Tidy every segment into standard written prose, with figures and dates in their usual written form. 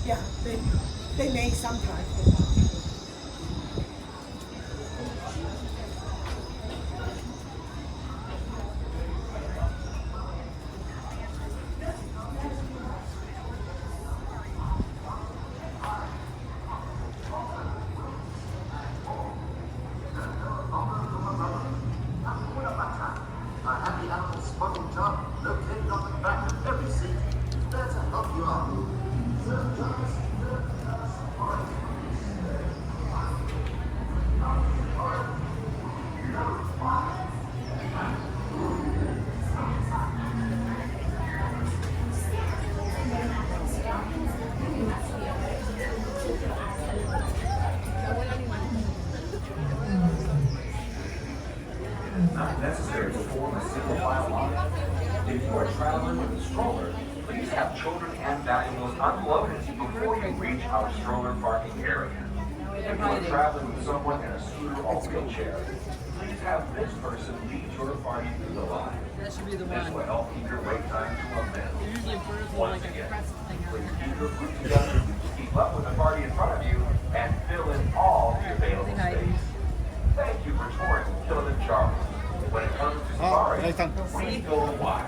Yeah, they may sometimes. A happy animal spotting chart located on the back of every seat is there to help you out. Not necessary to form a single file line. If you are traveling with a stroller, please have children and valuables unloaded before you reach our stroller parking area. If you are traveling with someone in a scooter or wheelchair, please have this person lead your party through the line. That should be the This one. will help keep your wait time to a minimum. Usually first Once like a again, press thing please on keep your group together to keep up with the party in front of you and fill in all the available space. Thank you for touring Kilimanjaro. When it comes to safari, we go wild.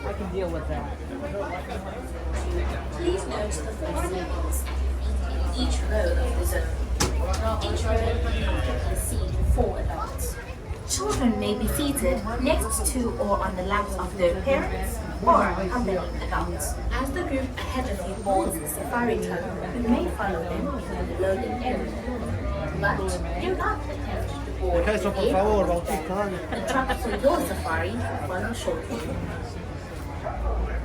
I can deal with that. Please note the flamingos in each row of the zone. Each row can seat 4 adults. Children may be seated next to or on the laps of their parents or accompanying adults. As the group ahead of you boards the safari truck, you may follow them through the loading area. But do not attempt to board the vehicle. The truck for your safari will follow shortly.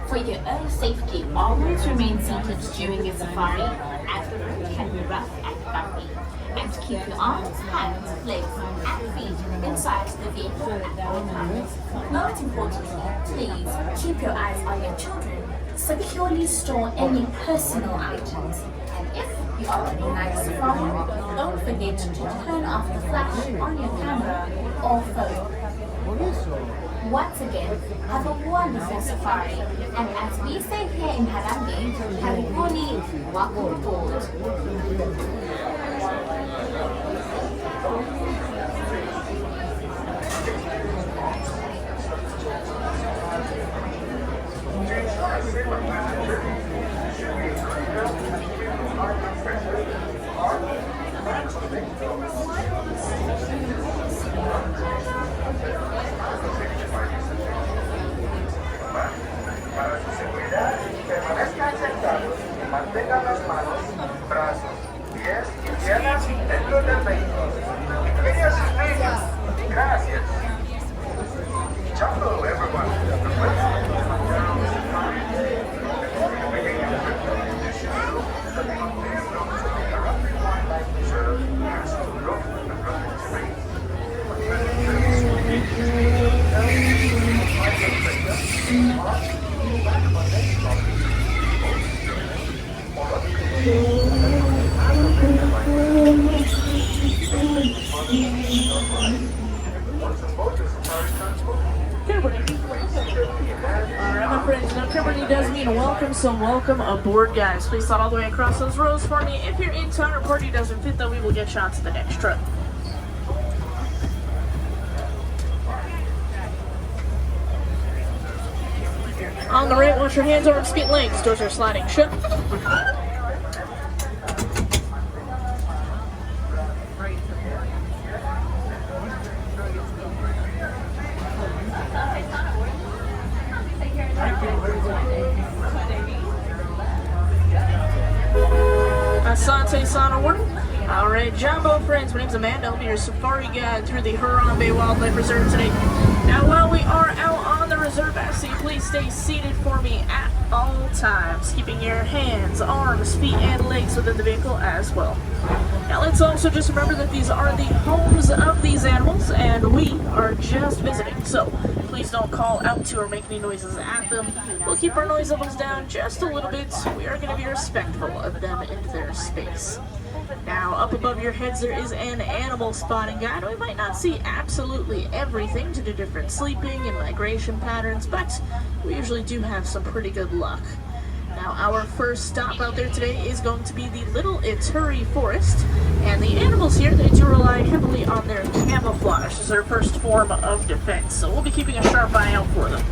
For your own safety, always remain seated during your safari, as the road can be rough and bumpy. And keep your arms, hands, legs, and feet inside the vehicle at all times. Most importantly, please keep your eyes on your children. Securely store any personal items. And if you are on a night safari, don't forget to turn off the flash on your camera or phone. Once again, have a wonderful safari, and as we say here in Harambe, Karibuni, welcome aboard. Para su seguridad, permanezcan sentados, mantengan las manos, brazos, pies y piernas dentro del vehículo. Pequeñas estrellas, gracias. Ciao, everyone. The first Kilimanjaro Safari. The Harambe Wildlife Reserve has to look at the rugged terrain. Alright, my friends, now Kimberly does mean welcome, so welcome aboard, guys. Please slide all the way across those rows for me. If your entire party doesn't fit, though, we will get you on to the next truck. On the right, watch your hands, arms, feet, legs. Doors are sliding shut. Asante Sana Ward. Alright, Jumbo friends, my name's Amanda. I'll be your safari guide through the Harambe Wildlife Reserve today. Now, while we are out on the reserve, I ask that you please stay seated for me at all times, keeping your hands, arms, feet, and legs within the vehicle as well. Now, let's also just remember that these are the homes of these animals, and we are just visiting. So, please don't call out to or make any noises at them. We'll keep our noise levels down just a little bit. We are going to be respectful of them and their space. Now, up above your heads there is an animal spotting guide. We might not see absolutely everything due to different sleeping and migration patterns, but we usually do have some pretty good luck. Now, our first stop out there today is going to be the Little Ituri Forest, and the animals here, they do rely heavily on their camouflage as their first form of defense, so we'll be keeping a sharp eye out for them.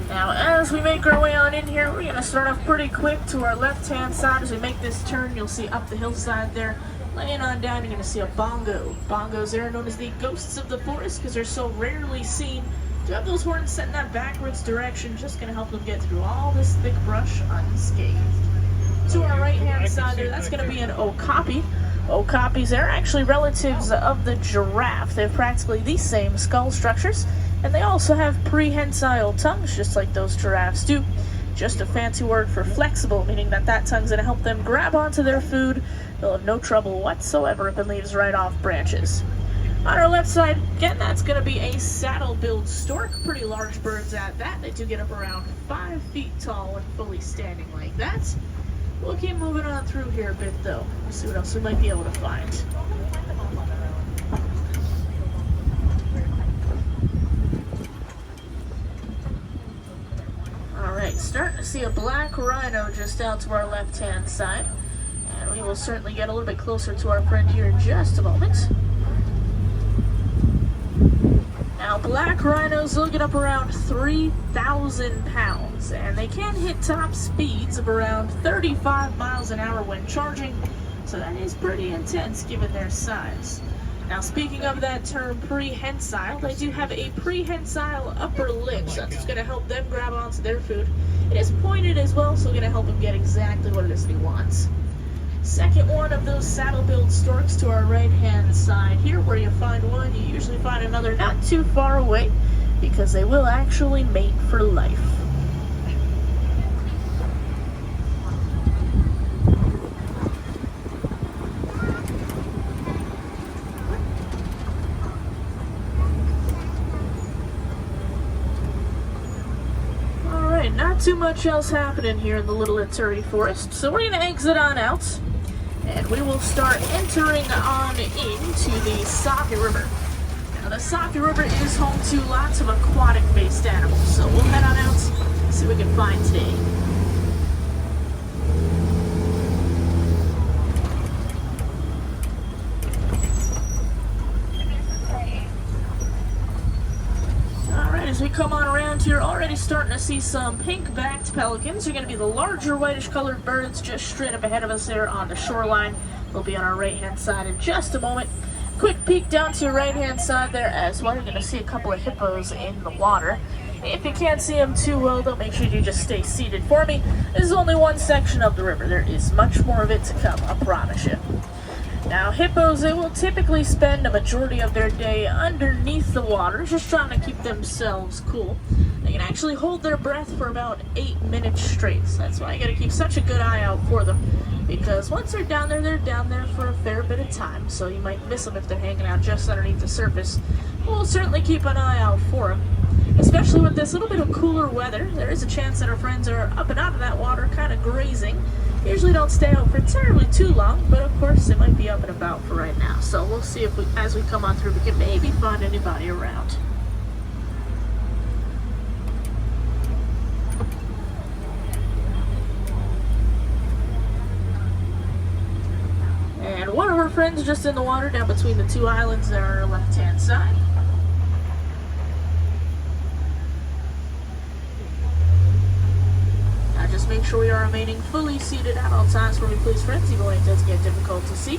Now, as we make our way on in here, we're going to start off pretty quick to our left-hand side. As we make this turn, you'll see up the hillside there, laying on down, you're going to see a bongo. Bongos there are known as the ghosts of the forest because they're so rarely seen. To have those horns set in that backwards direction, just going to help them get through all this thick brush unscathed. To our right-hand side there, that's going to be an okapi. Okapis are actually relatives of the giraffe. They have practically the same skull structures, and they also have prehensile tongues, just like those giraffes do. Just a fancy word for flexible, meaning that tongue's going to help them grab onto their food. They'll have no trouble whatsoever if it leaves right off branches. On our left side, again, that's going to be a saddle-billed stork. Pretty large birds at that. They do get up around 5 feet tall when fully standing like that. We'll keep moving on through here a bit, though. We'll see what else we might be able to find. Alright, starting to see a black rhino just out to our left-hand side. And we will certainly get a little bit closer to our friend here in just a moment. Now, black rhinos will get up around 3,000 pounds, and they can hit top speeds of around 35 miles an hour when charging, so that is pretty intense given their size. Now, speaking of that term prehensile, they do have a prehensile upper lip, so that's just going to help them grab onto their food. It is pointed as well, so going to help him get exactly what it is that he wants. Second one of those saddle-billed storks to our right-hand side here. Where you find one, you usually find another not too far away, because they will actually mate for life. Alright, not too much else happening here in the Little Ituri Forest, so we're going to exit on out. And we will start entering on into the Safi River. Now, the Safi River is home to lots of aquatic-based animals, so we'll head on out, see what we can find today. Alright, as we come on around here, already starting to see some pink-backed pelicans. They're going to be the larger whitish-colored birds just straight up ahead of us there on the shoreline. They'll be on our right-hand side in just a moment. Quick peek down to your right-hand side there as well. You're going to see a couple of hippos in the water. If you can't see them too well, though, make sure you just stay seated for me. This is only one section of the river. There is much more of it to come, I promise you. Now, hippos, they will typically spend a majority of their day underneath the water, just trying to keep themselves cool. They can actually hold their breath for about 8 minutes straight, so that's why you gotta keep such a good eye out for them, because once they're down there for a fair bit of time, so you might miss them if they're hanging out just underneath the surface. We'll certainly keep an eye out for them. Especially with this little bit of cooler weather, there is a chance that our friends are up and out of that water, kind of grazing. Usually don't stay out for terribly too long, but of course they might be up and about for right now. So we'll see if as we come on through, we can maybe find anybody around. And one of our friends just in the water down between the two islands there on our left-hand side. Now just make sure we are remaining fully seated at all times for me, please, friends, even when it does get difficult to see.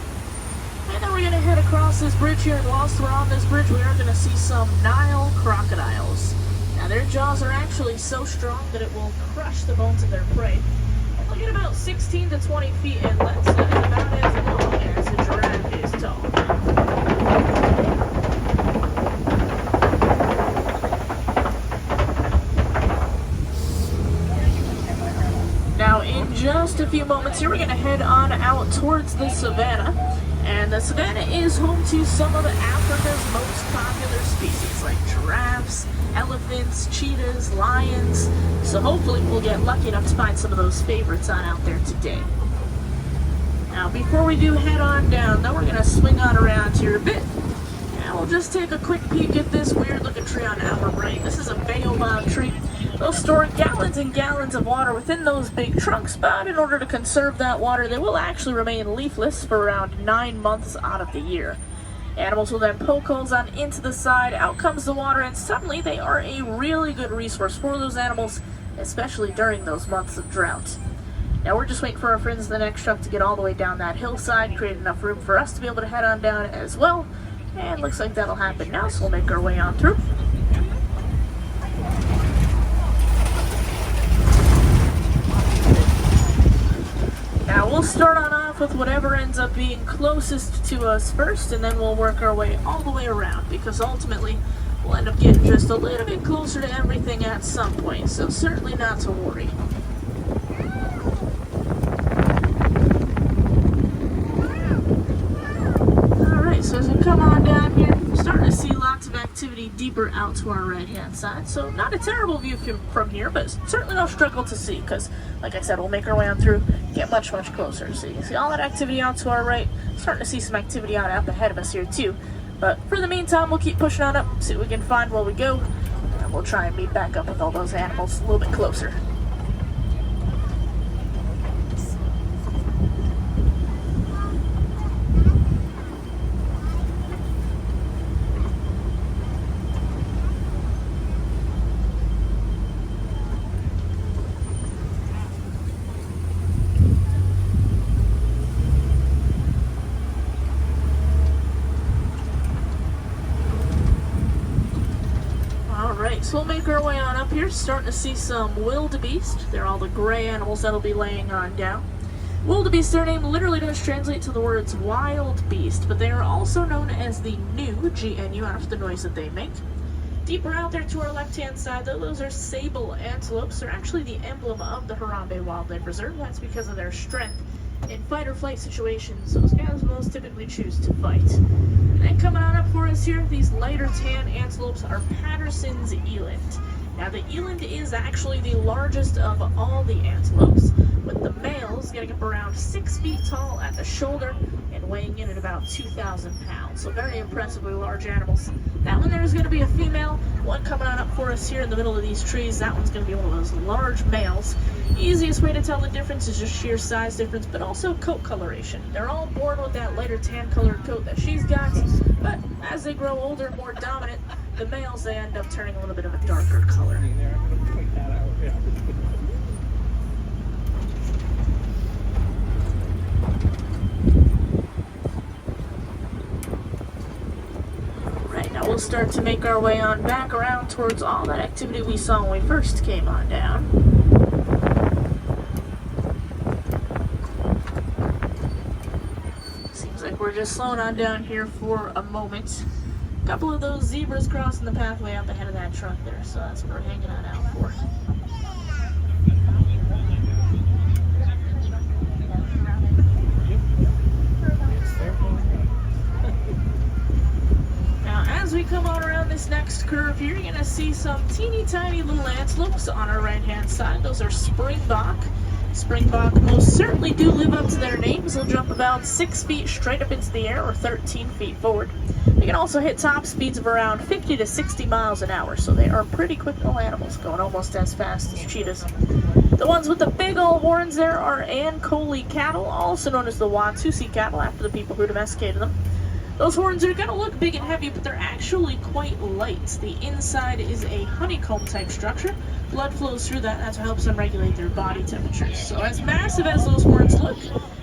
And then we're going to head across this bridge here, and whilst we're on this bridge, we are going to see some Nile crocodiles. Now their jaws are actually so strong that it will crush the bones of their prey. And they'll get about 16 to 20 feet in length, and about as long as a giraffe is tall. Now in just a few moments here, we're going to head on out towards the Savannah. And the Savannah is home to some of Africa's most popular species, like giraffes, elephants, cheetahs, lions. So hopefully we'll get lucky enough to find some of those favorites on out there today. Now before we do head on down, though, we're going to swing on around here a bit. And we'll just take a quick peek at this weird looking tree on our right. This is a baobab tree. They'll store gallons and gallons of water within those big trunks, but in order to conserve that water, they will actually remain leafless for around 9 months out of the year. Animals will then poke holes on into the side, out comes the water, and suddenly they are a really good resource for those animals, especially during those months of drought. Now we're just waiting for our friends in the next truck to get all the way down that hillside, create enough room for us to be able to head on down as well, and looks like that'll happen now, so we'll make our way on through. Now we'll start on off with whatever ends up being closest to us first, and then we'll work our way all the way around, because ultimately we'll end up getting just a little bit closer to everything at some point, so certainly not to worry. Alright, so as we come on down here, we're starting to see lots of activity deeper out to our right hand side, so not a terrible view from here, but certainly no struggle to see, because like I said, we'll make our way on through, get much closer. So you can see all that activity out to our right, starting to see some activity out up ahead of us here too. But for the meantime, we'll keep pushing on up, see what we can find while we go, and we'll try and meet back up with all those animals a little bit closer. So we'll make our way on up here, starting to see some wildebeest. They're all the gray animals that'll be laying on down. Wildebeest, their name literally does translate to the words wild beast, but they are also known as the gnu, G-N-U, after the noise that they make. Deeper out there to our left-hand side, though, those are sable antelopes. They're actually the emblem of the Harambe Wildlife Reserve. That's because of their strength. In fight or flight situations, those animals typically choose to fight. And then coming on up for us here, these lighter tan antelopes are Patterson's eland. Now the eland is actually the largest of all the antelopes, with the males getting up around 6 feet tall at the shoulder and weighing in at about 2,000 pounds. So very impressively large animals. That one there is going to be a female, one coming on up for us here in the middle of these trees. That one's going to be one of those large males. Easiest way to tell the difference is just sheer size difference, but also coat coloration. They're all born with that lighter tan colored coat that she's got, but as they grow older, more dominant, the males, they end up turning a little bit of a darker color. Right, now we'll start to make our way on back around towards all that activity we saw when we first came on down. Seems like we're just slowing on down here for a moment. A couple of those zebras crossing the pathway up ahead of that truck there, so that's what we're hanging on out for. Now, as we come on around this next curve here, you're going to see some teeny tiny little antelopes on our right hand side. Those are springbok. Springbok most certainly do live up to their names. They'll jump about 6 feet straight up into the air or 13 feet forward. They can also hit top speeds of around 50 to 60 miles an hour, so they are pretty quick little animals, going almost as fast as cheetahs. The ones with the big old horns there are Ankole cattle, also known as the Watusi cattle, after the people who domesticated them. Those horns are going to look big and heavy, but they're actually quite light. The inside is a honeycomb type structure. Blood flows through that, and that's what helps them regulate their body temperatures. So as massive as those horns look,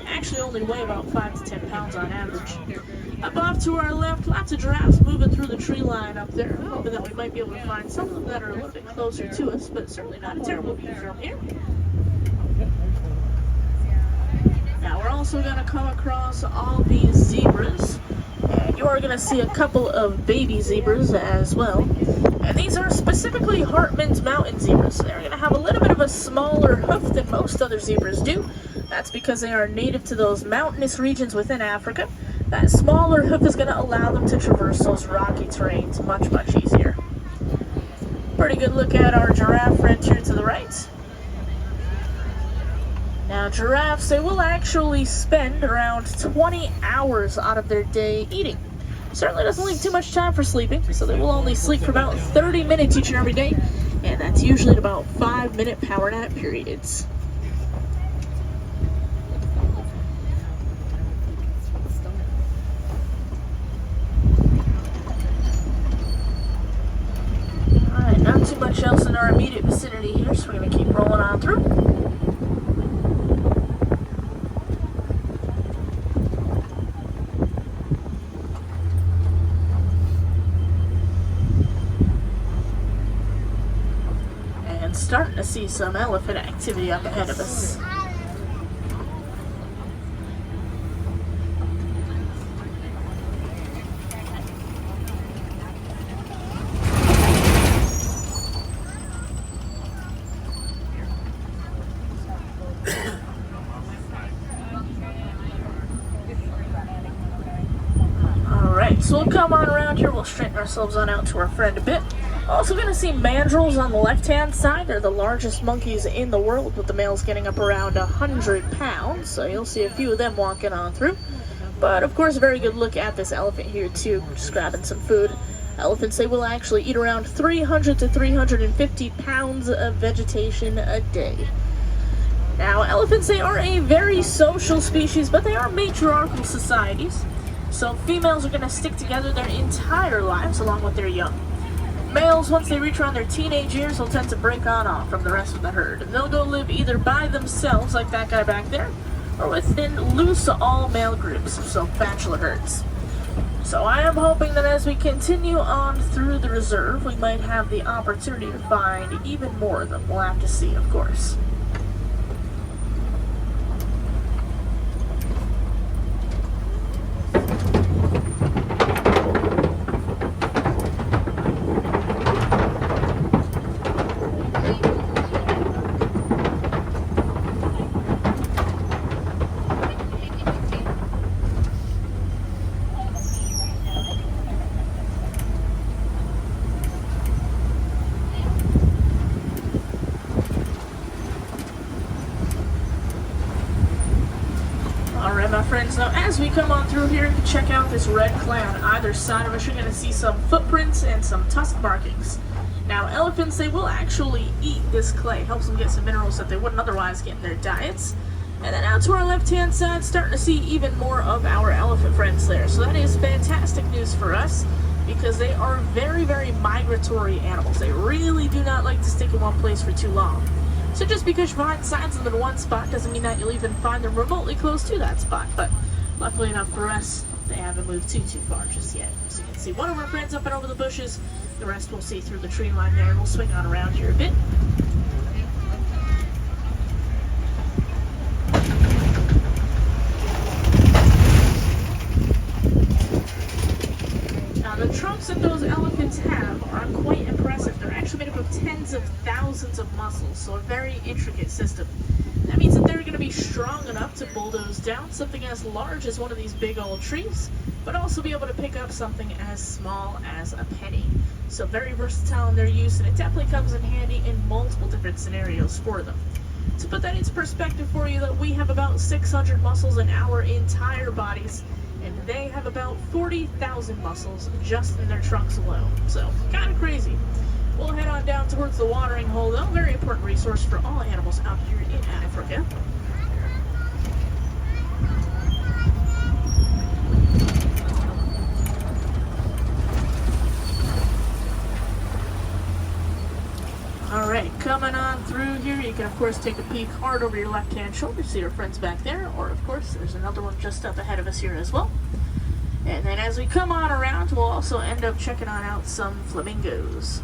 actually only weigh about 5 to 10 pounds on average. Up off to our left, lots of giraffes moving through the tree line up there, hoping that we might be able to find some of them that are a little bit closer to us, but certainly not a terrible view from here. Now we're also going to come across all these zebras, and you are going to see a couple of baby zebras as well. And these are specifically Hartman's mountain zebras. They're going to have a little bit of a smaller hoof than most other zebras do. That's because they are native to those mountainous regions within Africa. That smaller hoof is going to allow them to traverse those rocky terrains much, much easier. Pretty good look at our giraffe friend here to the right. Now giraffes, they will actually spend around 20 hours out of their day eating. Certainly doesn't leave too much time for sleeping, so they will only sleep for about 30 minutes each and every day, and that's usually at about 5-minute power nap periods. Alright, not too much else in our immediate vicinity here, so we're going to keep rolling on through. Starting to see some elephant activity up ahead of us. Alright, so we'll come on around here, we'll straighten ourselves on out to our friend a bit. Also going to see mandrills on the left-hand side. They're the largest monkeys in the world, with the males getting up around 100 pounds. So you'll see a few of them walking on through. But of course, a very good look at this elephant here too. Just grabbing some food. Elephants, they will actually eat around 300 to 350 pounds of vegetation a day. Now, elephants, they are a very social species, but they are matriarchal societies. So females are going to stick together their entire lives along with their young. Males, once they reach around their teenage years, will tend to break on off from the rest of the herd. And they'll go live either by themselves, like that guy back there, or within loose all-male groups, so bachelor herds. So I am hoping that as we continue on through the reserve, we might have the opportunity to find even more of them. We'll have to see, of course. Alright, my friends, now as we come on through here, check out this red clay on either side of us. You're going to see some footprints and some tusk markings. Now, elephants, they will actually eat this clay. Helps them get some minerals that they wouldn't otherwise get in their diets. And then out to our left-hand side, starting to see even more of our elephant friends there. So that is fantastic news for us, because they are very, very migratory animals. They really do not like to stick in one place for too long. So just because you find signs of them in one spot doesn't mean that you'll even find them remotely close to that spot. But luckily enough for us, they haven't moved too far just yet. So you can see one of our friends up and over the bushes. The rest we'll see through the tree line there. We'll swing on around here a bit. Now the trunks that those elephants have are quite impressive. They're actually made up of tens of thousands of muscles, so a very intricate system. That means that they're going to be strong enough to bulldoze down something as large as one of these big old trees, but also be able to pick up something as small as a penny. So very versatile in their use, and it definitely comes in handy in multiple different scenarios for them. To put that into perspective for you, that we have about 600 muscles in our entire bodies, and they have about 40,000 muscles just in their trunks alone. So, kind of crazy. We'll head on down towards the watering hole, though. Very important resource for all animals out here in Africa. Alright, coming on through here, you can of course take a peek hard over your left-hand shoulder, see our friends back there, or of course there's another one just up ahead of us here as well. And then as we come on around, we'll also end up checking on out some flamingos.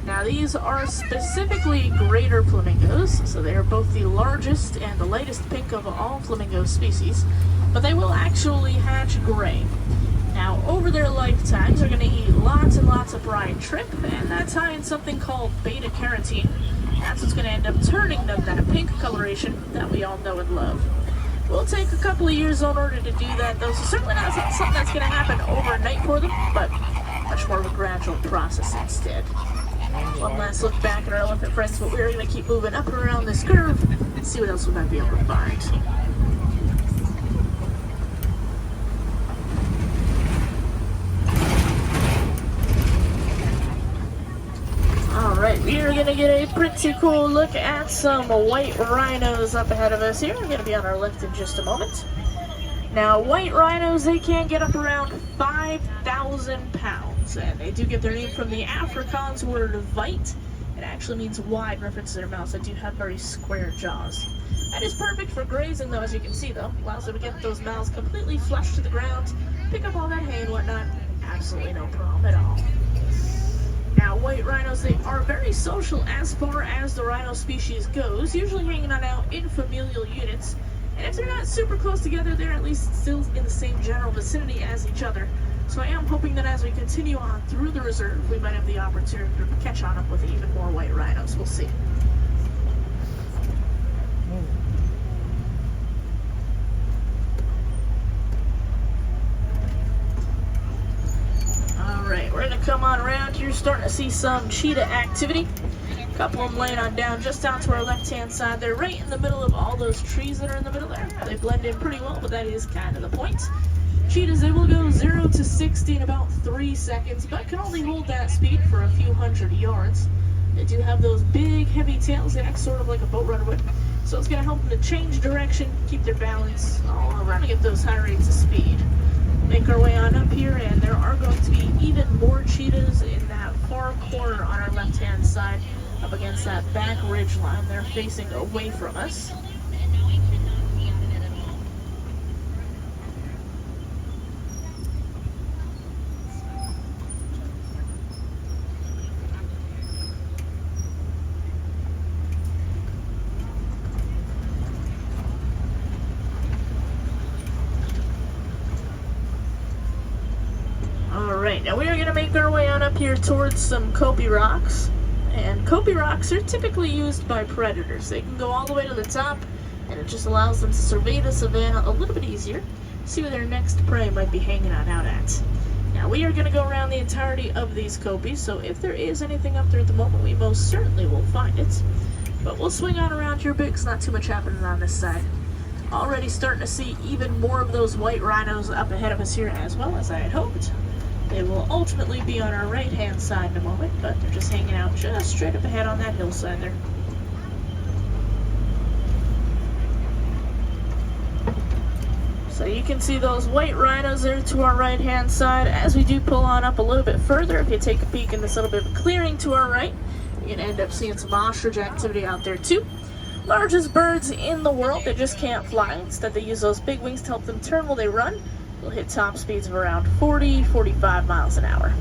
Now these are specifically greater flamingos, so they are both the largest and the lightest pink of all flamingo species, but they will actually hatch gray. Now, over their lifetimes, they're going to eat lots and lots of brine shrimp, and that's high in something called beta-carotene. That's what's going to end up turning them that pink coloration that we all know and love. Will take a couple of years in order to do that, though, so certainly not something that's going to happen overnight for them, but much more of a gradual process instead. One last look back at our elephant friends, but we're going to keep moving up and around this curve and see what else we might be able to find. Alright, we are going to get a pretty cool look at some white rhinos up ahead of us here. We're going to be on our left in just a moment. Now, white rhinos, they can get up around 5,000 pounds, and they do get their name from the Afrikaans word vite. It actually means wide, reference to their mouths that do have very square jaws. That is perfect for grazing, though, as you can see, though. Allows them to get those mouths completely flush to the ground, pick up all that hay and whatnot. Absolutely no problem at all. Now, white rhinos, they are very social as far as the rhino species goes, usually hanging out in familial units. And if they're not super close together, they're at least still in the same general vicinity as each other. So I am hoping that as we continue on through the reserve, we might have the opportunity to catch on up with even more white rhinos. We'll see. Alright, we're going to come on around here, starting to see some cheetah activity. A couple of them laying on down just out to our left-hand side. They're right in the middle of all those trees that are in the middle there. They blend in pretty well, but that is kind of the point. Cheetahs, they will go 0 to 60 in about 3 seconds, but can only hold that speed for a few hundred yards. They do have those big, heavy tails that act sort of like a boat runner would, so it's going to help them to change direction, keep their balance, all around to get those high rates of speed. Make our way on up here, and there are going to be even more cheetahs in that far corner on our left-hand side, up against that back ridge line. They're facing away from us. Alright, now we are going to make our way on up here towards some Kopi rocks. And Kopi rocks are typically used by predators. They can go all the way to the top, and it just allows them to survey the savanna a little bit easier, see where their next prey might be hanging out at. Now we are going to go around the entirety of these Kopis, so if there is anything up there at the moment, we most certainly will find it. But we'll swing on around here a bit, because not too much happening on this side. Already starting to see even more of those white rhinos up ahead of us here, as well as I had hoped. They will ultimately be on our right-hand side in a moment, but they're just hanging out just straight up ahead on that hillside there. So you can see those white rhinos there to our right-hand side. As we do pull on up a little bit further, if you take a peek in this little bit of a clearing to our right, you're going to end up seeing some ostrich activity out there too. Largest birds in the world, they just can't fly. Instead, they use those big wings to help them turn while they run. They'll hit top speeds of around 40-45 miles an hour.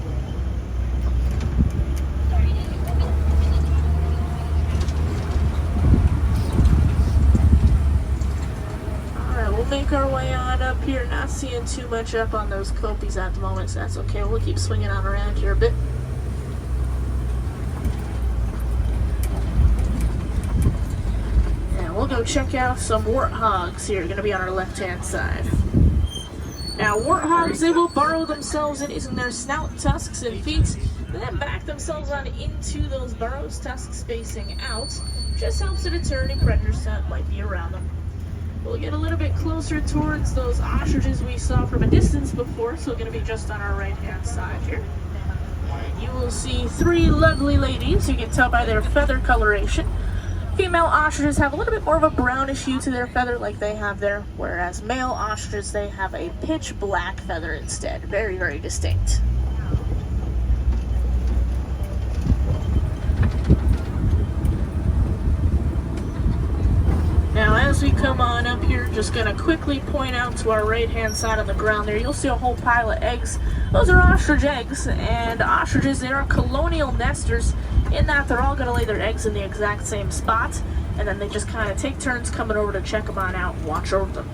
Alright, we'll make our way on up here. Not seeing too much up on those Kopis at the moment, so that's okay. We'll keep swinging on around here a bit. And we'll go check out some warthogs here. Going to be on our left-hand side. Now, warthogs, they will burrow themselves in using their snout, tusks, and feet, and then back themselves on into those burrows, tusks spacing out, Just helps to deter any predators that might be around them. We'll get a little bit closer towards those ostriches we saw from a distance before, so we're going to be just on our right-hand side here. And you will see three lovely ladies. You can tell by their feather coloration. Female ostriches have a little bit more of a brownish hue to their feather like they have there, whereas male ostriches, they have a pitch black feather instead. Very, very distinct. Now as we come on up here, just going to quickly point out to our right hand side on the ground there, you'll see a whole pile of eggs. Those are ostrich eggs, and ostriches, they are colonial nesters in that they're all going to lay their eggs in the exact same spot, and then they just kind of take turns coming over to check them on out and watch over them.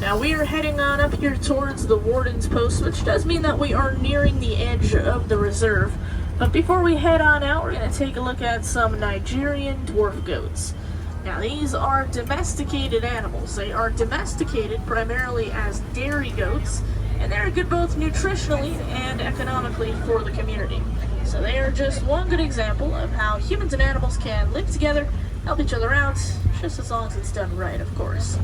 Now we are heading on up here towards the warden's post, which does mean that we are nearing the edge of the reserve. But before we head on out, we're going to take a look at some Nigerian dwarf goats. Now these are domesticated animals. They are domesticated primarily as dairy goats, and they're good both nutritionally and economically for the community. So they are just one good example of how humans and animals can live together, help each other out, just as long as it's done right, of course.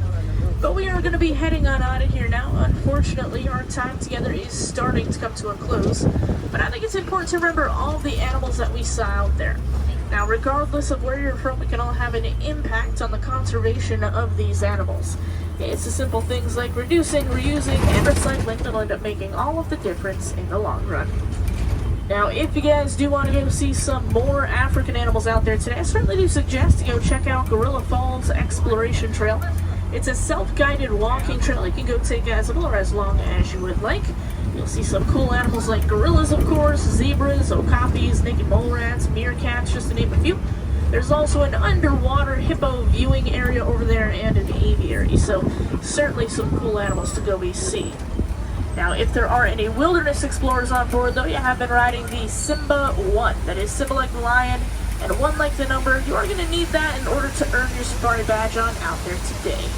But we are going to be heading on out of here now. Unfortunately, our time together is starting to come to a close, but I think it's important to remember all the animals that we saw out there. Now, regardless of where you're from, we can all have an impact on the conservation of these animals. It's the simple things like reducing, reusing, and recycling that'll end up making all of the difference in the long run. Now, if you guys do want to go see some more African animals out there today, I certainly do suggest to go check out Gorilla Falls Exploration Trail. It's a self-guided walking trail you can go take as little or as long as you would like. You'll see some cool animals like gorillas, of course, zebras, okapis, naked mole rats, meerkats, just to name a few. There's also an underwater hippo viewing area over there and an aviary, so certainly some cool animals to go see. Now, if there are any wilderness explorers on board, though, you have been riding the Simba 1. That is Simba like the lion, and 1 like the number. You are going to need that in order to earn your safari badge on out there today.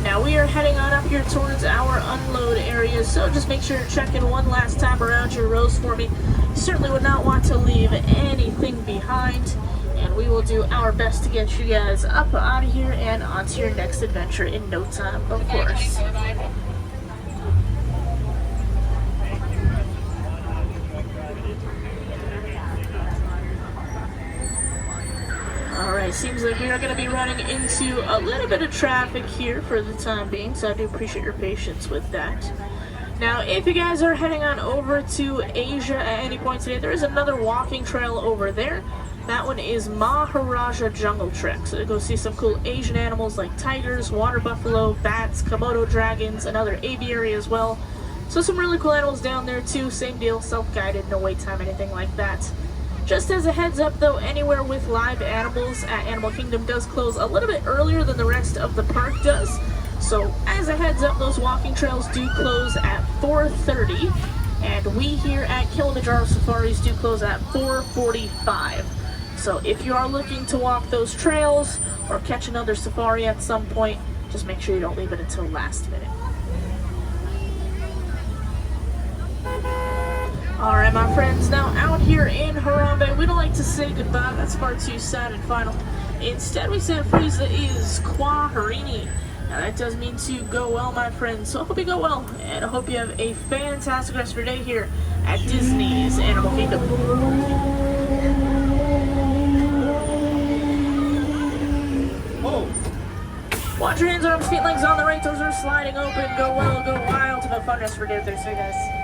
Now we are heading on up here towards our unload area, so just make sure you're checking one last time around your rows for me. You certainly would not want to leave anything behind, and we will do our best to get you guys up out of here and onto your next adventure in no time, of course. Alright, seems like we are going to be running into a little bit of traffic here for the time being, so I do appreciate your patience with that. Now, if you guys are heading on over to Asia at any point today, there is another walking trail over there. That one is Maharaja Jungle Trek, so go see some cool Asian animals like tigers, water buffalo, bats, Komodo dragons, another aviary as well. So some really cool animals down there too, same deal, self-guided, no wait time, anything like that. Just as a heads up though, anywhere with live animals at Animal Kingdom does close a little bit earlier than the rest of the park does. So as a heads up, those walking trails do close at 4:30, and we here at Kilimanjaro Safaris do close at 4:45. So if you are looking to walk those trails or catch another safari at some point, just make sure you don't leave it until last minute. Alright my friends, now out here in Harambe, we don't like to say goodbye, that's far too sad and final. Instead we say a phrase that is Kwa Harini. Now that does mean to go well my friends, so I hope you go well, and I hope you have a fantastic rest of your day here at Disney's Animal Kingdom. Watch your hands, arms, feet, legs on the right, toes are sliding open, go well, go wild, have a fun rest of your day Thursday guys.